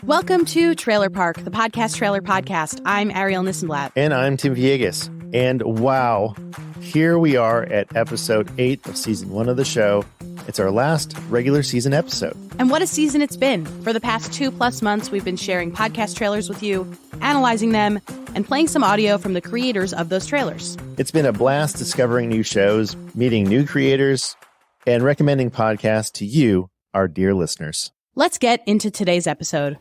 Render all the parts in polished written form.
Welcome to Trailer Park, the podcast trailer podcast. I'm Arielle Nissenblatt. And I'm Tim Villegas. And wow, here we are at episode 8 of season 1 of the show. It's our last regular season episode. And what a season it's been. For the past 2+ months, we've been sharing podcast trailers with you, analyzing them, and playing some audio from the creators of those trailers. It's been a blast discovering new shows, meeting new creators, and recommending podcasts to you, our dear listeners. Let's get into today's episode.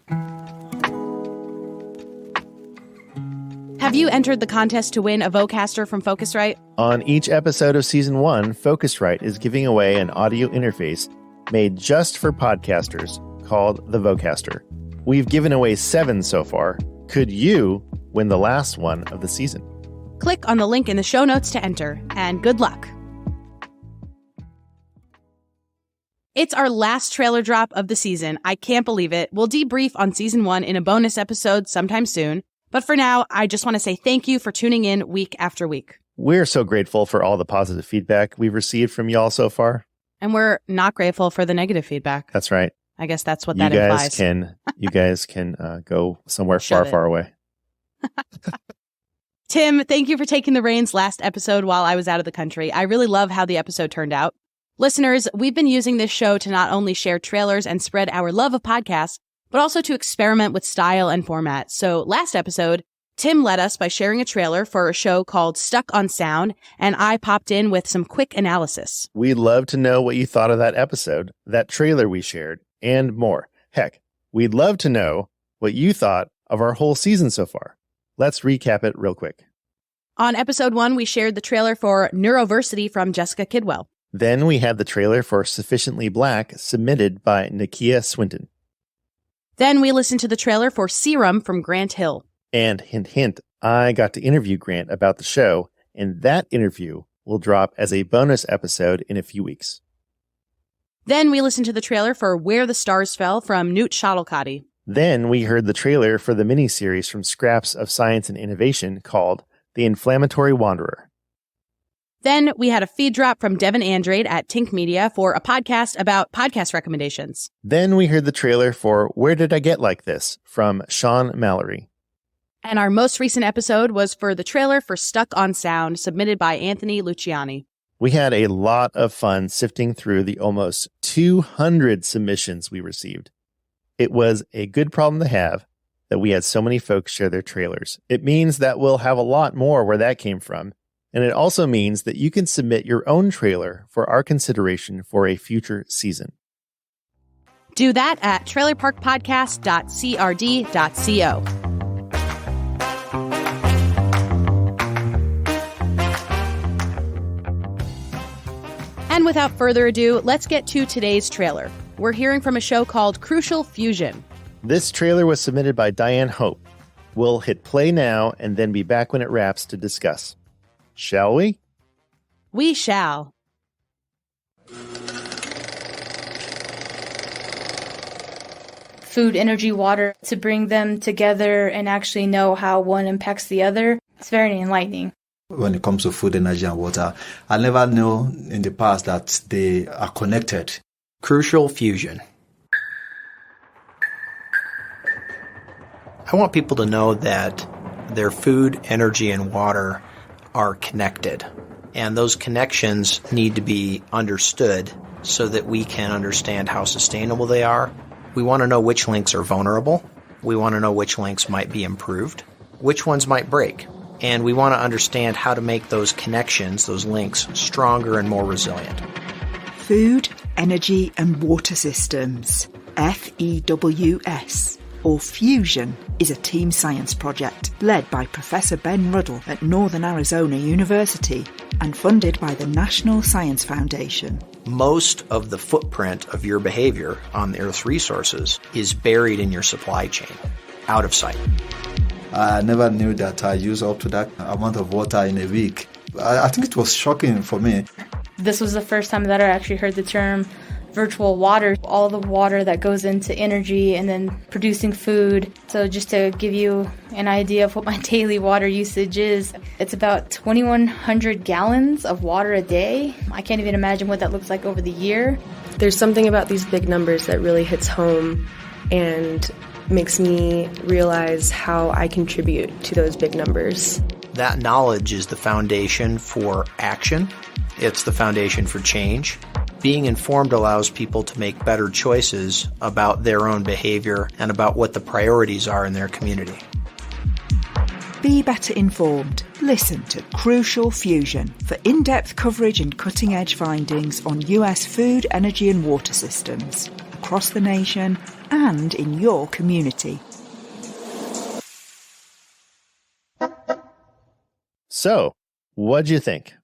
Have you entered the contest to win a Vocaster from Focusrite? On each episode of season 1, Focusrite is giving away an audio interface made just for podcasters called the Vocaster. We've given away 7 so far. Could you win the last one of the season? Click on the link in the show notes to enter, and good luck. It's our last trailer drop of the season. I can't believe it. We'll debrief on season 1 in a bonus episode sometime soon. But for now, I just want to say thank you for tuning in week after week. We're so grateful for all the positive feedback we've received from y'all so far. And we're not grateful for the negative feedback. That's right. I guess that's what that implies. You guys can go somewhere far away. Tim, thank you for taking the reins last episode while I was out of the country. I really love how the episode turned out. Listeners, we've been using this show to not only share trailers and spread our love of podcasts, but also to experiment with style and format. So last episode, Tim led us by sharing a trailer for a show called Stuck on Sound, and I popped in with some quick analysis. We'd love to know what you thought of that episode, that trailer we shared, and more. Heck, we'd love to know what you thought of our whole season so far. Let's recap it real quick. On episode 1, we shared the trailer for Neuroversity from Jessica Kidwell. Then we had the trailer for Sufficiently Black submitted by Nakia Swinton. Then we listened to the trailer for Serum from Grant Hill. And hint, hint, I got to interview Grant about the show, and that interview will drop as a bonus episode in a few weeks. Then we listened to the trailer for Where the Stars Fell from Newt Schottelkotte. Then we heard the trailer for the miniseries from Scraps of Science and Innovation called The Inflammatory Wanderer. Then we had a feed drop from Devin Andrade at Tink Media for a podcast about podcast recommendations. Then we heard the trailer for Where Did I Get Like This from Sean Mallory. And our most recent episode was for the trailer for Stuck on Sound submitted by Anthony Luciani. We had a lot of fun sifting through the almost 200 submissions we received. It was a good problem to have that we had so many folks share their trailers. It means that we'll have a lot more where that came from. And it also means that you can submit your own trailer for our consideration for a future season. Do that at trailerparkpodcast.crd.co. And without further ado, let's get to today's trailer. We're hearing from a show called Crucial FEWSION. This trailer was submitted by Diane Hope. We'll hit play now and then be back when it wraps to discuss. Shall we? We shall. Food, energy, water, to bring them together and actually know how one impacts the other. It's very enlightening. When it comes to food, energy, and water, I never knew in the past that they are connected. Crucial FEWSION. I want people to know that their food, energy, and water are connected. And those connections need to be understood so that we can understand how sustainable they are. We want to know which links are vulnerable. We want to know which links might be improved, which ones might break. And we want to understand how to make those connections, those links, stronger and more resilient. Food, energy and water systems, FEWS. Or FEWSION, is a team science project led by Professor Ben Ruddle at Northern Arizona University and funded by the National Science Foundation. Most of the footprint of your behavior on the Earth's resources is buried in your supply chain, out of sight. I never knew that I use up to that amount of water in a week. I think it was shocking for me. This was the first time that I actually heard the term virtual water, all the water that goes into energy and then producing food. So just to give you an idea of what my daily water usage is, it's about 2,100 gallons of water a day. I can't even imagine what that looks like over the year. There's something about these big numbers that really hits home and makes me realize how I contribute to those big numbers. That knowledge is the foundation for action. It's the foundation for change. Being informed allows people to make better choices about their own behavior and about what the priorities are in their community. Be better informed. Listen to Crucial Fusion for in-depth coverage and cutting-edge findings on US food, energy and water systems across the nation and in your community. So, what'd you think?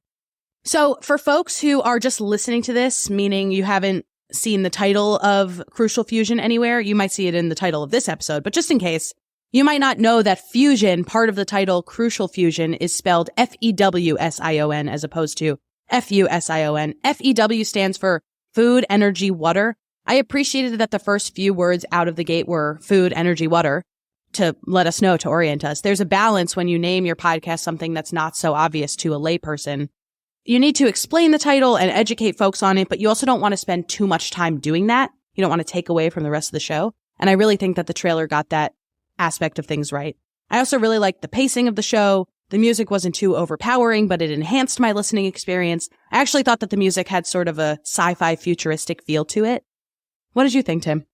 So for folks who are just listening to this, meaning you haven't seen the title of Crucial Fusion anywhere, you might see it in the title of this episode, but just in case, you might not know that fusion, part of the title Crucial Fusion, is spelled FEWSION as opposed to FUSION. FEW stands for food, energy, water. I appreciated that the first few words out of the gate were food, energy, water to let us know, to orient us. There's a balance when you name your podcast something that's not so obvious to a layperson. You need to explain the title and educate folks on it, but you also don't want to spend too much time doing that. You don't want to take away from the rest of the show. And I really think that the trailer got that aspect of things right. I also really liked the pacing of the show. The music wasn't too overpowering, but it enhanced my listening experience. I actually thought that the music had sort of a sci-fi futuristic feel to it. What did you think, Tim?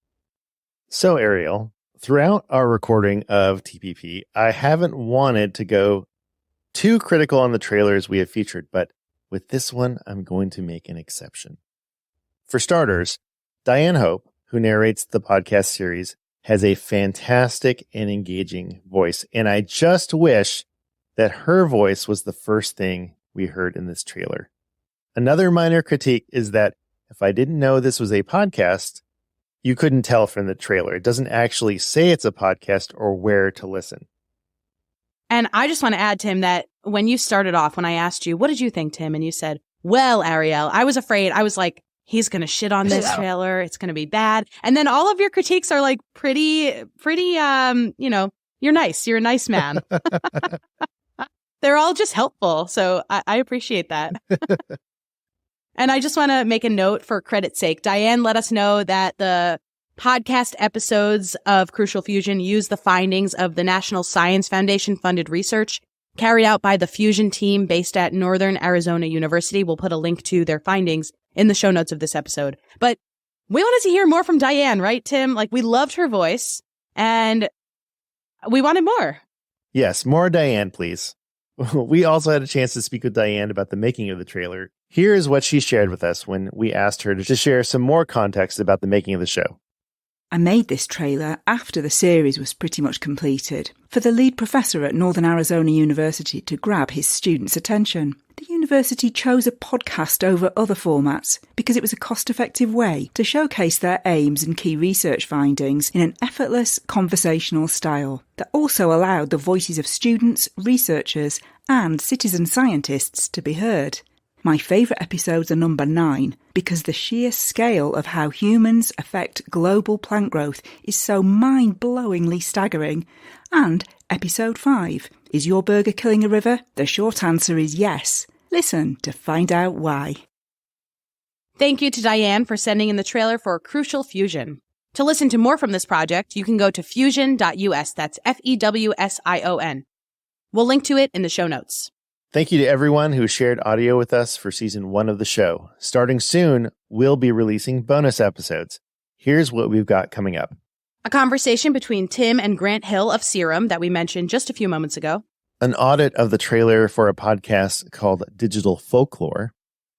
So, Arielle, throughout our recording of TPP, I haven't wanted to go too critical on the trailers we have featured, but with this one, I'm going to make an exception. For starters, Diane Hope, who narrates the podcast series, has a fantastic and engaging voice, and I just wish that her voice was the first thing we heard in this trailer. Another minor critique is that if I didn't know this was a podcast, you couldn't tell from the trailer. It doesn't actually say it's a podcast or where to listen. And I just want to add, Tim, that when you started off, when I asked you, what did you think, Tim? And you said, well, Arielle, I was afraid. I was like, he's going to shit on this trailer. It's going to be bad. And then all of your critiques are like pretty, you're nice. You're a nice man. They're all just helpful. So I appreciate that. And I just want to make a note for credit's sake. Diane let us know that the podcast episodes of Crucial Fusion use the findings of the National Science Foundation funded research carried out by the Fusion team based at Northern Arizona University. We'll put a link to their findings in the show notes of this episode. But we wanted to hear more from Diane, right, Tim? Like, we loved her voice and we wanted more. Yes, more Diane, please. We also had a chance to speak with Diane about the making of the trailer. Here is what she shared with us when we asked her to share some more context about the making of the show. I made this trailer after the series was pretty much completed, for the lead professor at Northern Arizona University to grab his students' attention. The university chose a podcast over other formats because it was a cost-effective way to showcase their aims and key research findings in an effortless, conversational style that also allowed the voices of students, researchers, and citizen scientists to be heard. My favourite episodes are number 9 because the sheer scale of how humans affect global plant growth is so mind-blowingly staggering. And episode 5, is your burger killing a river? The short answer is yes. Listen to find out why. Thank you to Diane for sending in the trailer for Crucial Fusion. To listen to more from this project, you can go to fusion.us. That's FEWSION. We'll link to it in the show notes. Thank you to everyone who shared audio with us for season 1 of the show. Starting soon, we'll be releasing bonus episodes. Here's what we've got coming up. A conversation between Tim and Grant Hill of Serum that we mentioned just a few moments ago. An audit of the trailer for a podcast called Digital Folklore.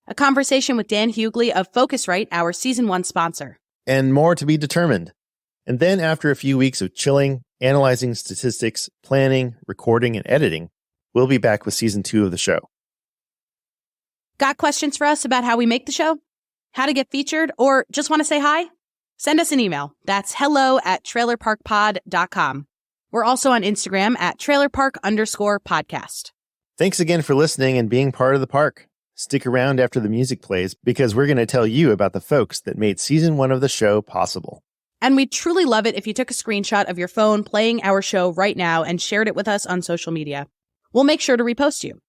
A conversation with Dan Hughley of Focusrite, our season 1 sponsor. And more to be determined. And then after a few weeks of chilling, analyzing statistics, planning, recording, and editing, we'll be back with season 2 of the show. Got questions for us about how we make the show? How to get featured? Or just want to say hi? Send us an email. That's hello@trailerparkpod.com. We're also on Instagram at trailerpark_podcast. Thanks again for listening and being part of the park. Stick around after the music plays because we're going to tell you about the folks that made season 1 of the show possible. And we'd truly love it if you took a screenshot of your phone playing our show right now and shared it with us on social media. We'll make sure to repost you.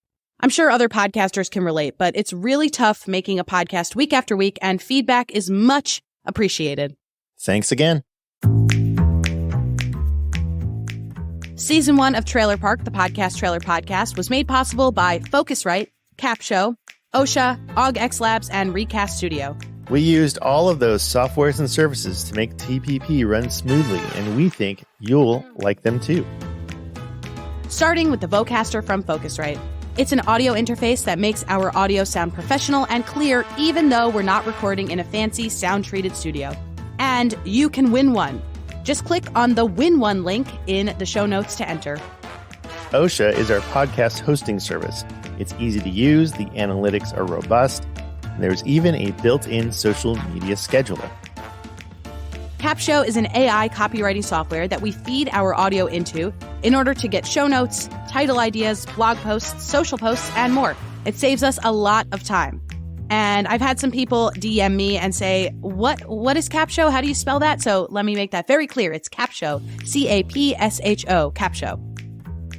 I'm sure other podcasters can relate, but it's really tough making a podcast week after week, and feedback is much appreciated. Thanks again. Season 1 of Trailer Park, the podcast trailer podcast, was made possible by Focusrite, Capsho, OSHA, AugX Labs, and Recast Studio. We used all of those softwares and services to make TPP run smoothly, and we think you'll like them too. Starting with the Vocaster from Focusrite. It's an audio interface that makes our audio sound professional and clear, even though we're not recording in a fancy sound-treated studio. And you can win one. Just click on the Win One link in the show notes to enter. OSHA is our podcast hosting service. It's easy to use, the analytics are robust, and there's even a built-in social media scheduler. Capsho is an AI copywriting software that we feed our audio into in order to get show notes, title ideas, blog posts, social posts, and more. It saves us a lot of time. And I've had some people DM me and say, what is Capsho? How do you spell that? So let me make that very clear. It's Capsho, Capsho, Capsho.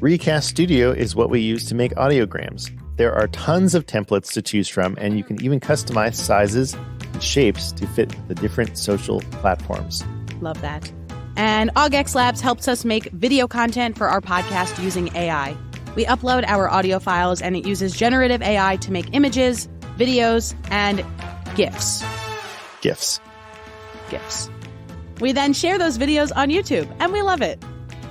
Recast Studio is what we use to make audiograms. There are tons of templates to choose from, and you can even customize sizes and shapes to fit the different social platforms. Love that. And AugX Labs helps us make video content for our podcast using AI. We upload our audio files, and it uses generative AI to make images, videos, and GIFs. GIFs. We then share those videos on YouTube, and we love it.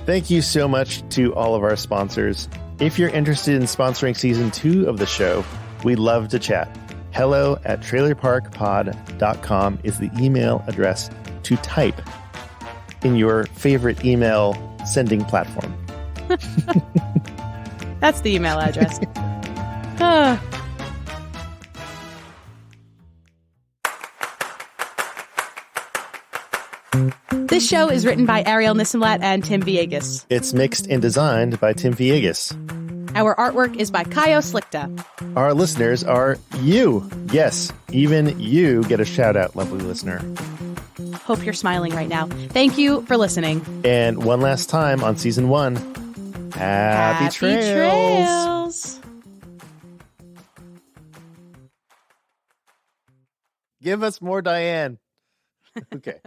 Thank you so much to all of our sponsors. If you're interested in sponsoring season 2 of the show, we'd love to chat. hello@trailerparkpod.com is the email address to type in your favorite email sending platform. That's the email address. This show is written by Arielle Nissenblatt and Tim Villegas. It's mixed and designed by Tim Villegas. Our artwork is by Caio Slikta. Our listeners are you. Yes, even you get a shout out, lovely listener. Hope you're smiling right now. Thank you for listening. And one last time on season 1, Happy trails. Give us more Diane. Okay.